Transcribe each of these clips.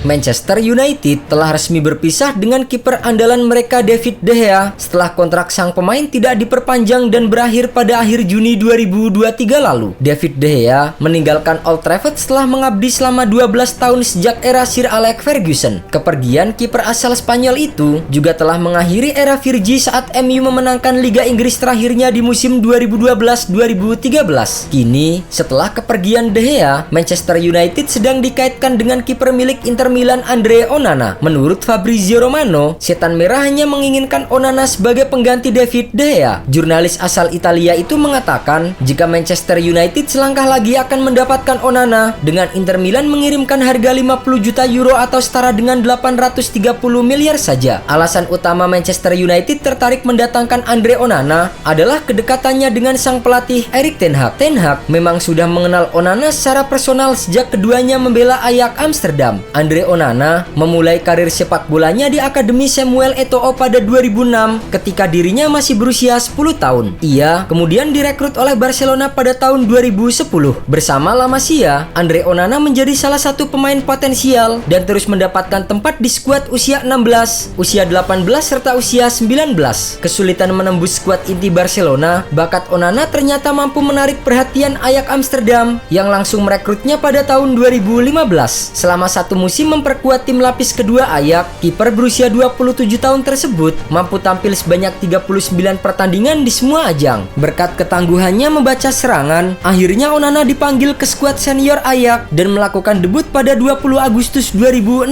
Manchester United telah resmi berpisah dengan kiper andalan mereka David De Gea setelah kontrak sang pemain tidak diperpanjang dan berakhir pada akhir Juni 2023 lalu. David De Gea meninggalkan Old Trafford setelah mengabdi selama 12 tahun sejak era Sir Alex Ferguson. Kepergian kiper asal Spanyol itu juga telah mengakhiri era Virgi saat MU memenangkan Liga Inggris terakhirnya di musim 2012-2013. Kini, setelah kepergian De Gea, Manchester United sedang dikaitkan dengan kiper milik Inter Milan Andrea Onana. Menurut Fabrizio Romano, Setan Merah hanya menginginkan Onana sebagai pengganti David De Gea. Jurnalis asal Italia itu mengatakan, jika Manchester United selangkah lagi akan mendapatkan Onana, dengan Inter Milan mengirimkan harga 50 juta euro atau setara dengan 830 miliar saja. Alasan utama Manchester United tertarik mendatangkan Andre Onana adalah kedekatannya dengan sang pelatih Erik ten Hag. Ten Hag memang sudah mengenal Onana secara personal sejak keduanya membela Ajax Amsterdam. Andre Onana memulai karir sepak bolanya di Akademi Samuel Eto'o pada 2006 ketika dirinya masih berusia 10 tahun. Ia kemudian direkrut oleh Barcelona pada tahun 2010. Bersama La Masia, Andre Onana menjadi salah satu pemain potensial dan terus mendapatkan tempat di skuad usia 16, usia 18 serta usia 19. Kesulitan menembus skuad inti Barcelona, bakat Onana ternyata mampu menarik perhatian Ajax Amsterdam yang langsung merekrutnya pada tahun 2015. Selama satu musim memperkuat tim lapis kedua Ajax, kiper berusia 27 tahun tersebut mampu tampil sebanyak 39 pertandingan di semua ajang. Berkat ketangguhannya membaca serangan, akhirnya Onana dipanggil ke skuad senior Ajax dan melakukan debut pada 20 Agustus 2016.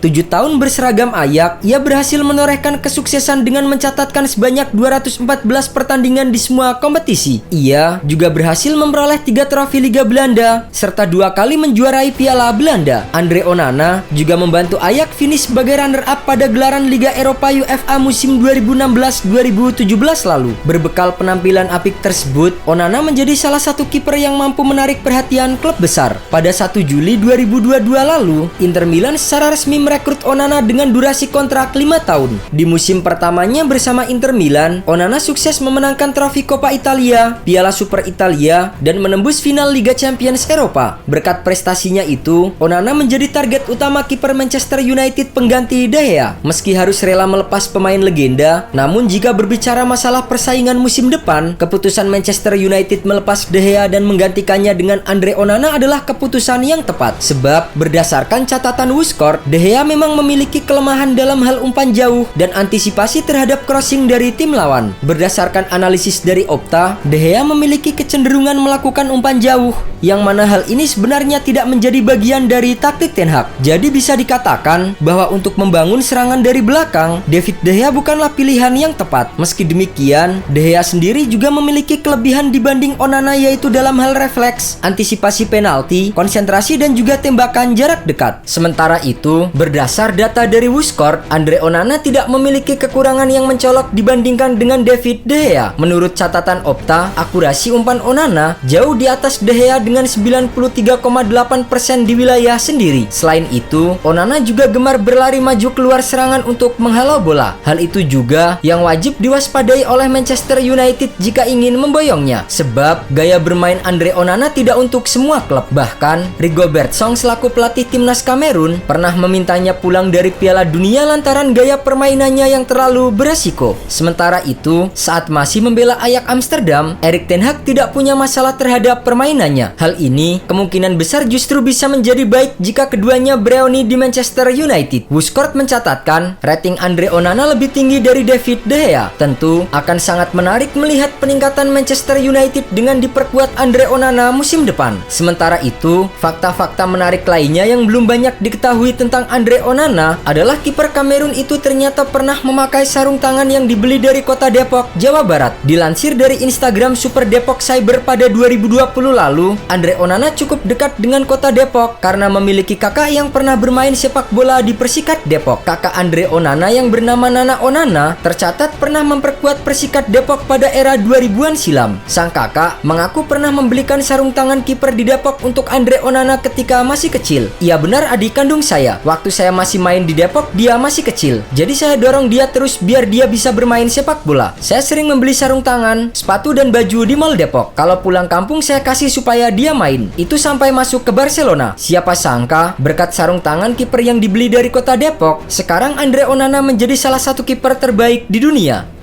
7 tahun berseragam Ajax, ia berhasil menorehkan kesuksesan dengan mencatatkan sebanyak 214 pertandingan di semua kompetisi. Ia juga berhasil memperoleh 3 trofi Liga Belanda serta 2 kali menjuarai Piala Belanda. Andre Onana juga membantu Ajax finish sebagai runner-up pada gelaran Liga Eropa UEFA musim 2016-2017 lalu. Berbekal penampilan apik tersebut, Onana menjadi salah satu kiper yang mampu menarik perhatian klub besar. Pada 1 Juli 2022 lalu, Inter Milan secara resmi merekrut Onana dengan durasi kontrak 5 tahun. Di musim pertamanya bersama Inter Milan, Onana sukses memenangkan trofi Coppa Italia, Piala Super Italia, dan menembus final Liga Champions Eropa. Berkat prestasinya itu, Onana menjadi target utama kiper Manchester United pengganti De Gea. Meski harus rela melepas pemain legenda, namun jika berbicara masalah persaingan musim depan, keputusan Manchester United melepas De Gea dan menggantikannya dengan Andre Onana adalah keputusan yang tepat. Sebab berdasarkan catatan WhoScored, De Gea memang memiliki kelemahan dalam hal umpan jauh dan antisipasi terhadap crossing dari tim lawan. Berdasarkan analisis dari Opta, De Gea memiliki kecenderungan melakukan umpan jauh, yang mana hal ini sebenarnya tidak menjadi bagian dari taktik Ten Hag. Jadi bisa dikatakan bahwa untuk membangun serangan dari belakang, David De Gea bukanlah pilihan yang tepat. Meski demikian, De Gea sendiri juga memiliki kelebihan dibanding Onana, yaitu dalam hal refleks, antisipasi penalti, konsentrasi, dan juga tembakan jarak dekat. Sementara itu, berdasar data dari WhoScored, Andre Onana tidak memiliki kekurangan yang mencolok dibandingkan dengan David De Gea. Menurut catatan Opta, akurasi umpan Onana jauh di atas De Gea dengan 93,8% di wilayah sendiri. Selain itu, Onana juga gemar berlari maju keluar serangan untuk menghalau bola. Hal itu juga yang wajib diwaspadai oleh Manchester United jika ingin memboyongnya. Sebab gaya bermain Andre Onana tidak untuk semua klub. Bahkan, Rigobert Song selaku pelatih timnas Kamerun pernah memintanya pulang dari Piala Dunia lantaran gaya permainannya yang terlalu beresiko. Sementara itu, saat masih membela Ajax Amsterdam, Erik ten Hag tidak punya masalah terhadap permainannya. Hal ini kemungkinan besar justru bisa menjadi baik jika keduanya bereuni di Manchester United. WhoScored mencatatkan rating Andre Onana lebih tinggi dari David De Gea. Tentu akan sangat menarik melihat peningkatan Manchester United dengan diperkuat Andre Onana musim depan. Sementara itu, fakta-fakta menarik lainnya yang belum banyak diketahui tentang Andre Onana adalah kiper Kamerun itu ternyata pernah memakai sarung tangan yang dibeli dari kota Depok, Jawa Barat. Dilansir dari Instagram Super Depok Cyber pada 2020 lalu, Andre Onana cukup dekat dengan kota Depok karena memiliki kakak yang pernah bermain sepak bola di Persikat Depok. Kakak Andre Onana yang bernama Nana Onana tercatat pernah memperkuat Persikat Depok pada era 2000-an silam. Sang kakak mengaku pernah membelikan sarung tangan kiper di Depok untuk Andre Onana ketika masih kecil. Iya benar, adik kandung saya. Waktu saya masih main di Depok, dia masih kecil. Jadi saya dorong dia terus biar dia bisa bermain sepak bola. Saya sering membeli sarung tangan, sepatu, dan baju di Mall Depok. Kalau pulang kampung saya kasih supaya dia main. Itu sampai masuk ke Barcelona. Siapa sangka berkat Berkat sarung tangan kiper yang dibeli dari Kota Depok, sekarang Andre Onana menjadi salah satu kiper terbaik di dunia.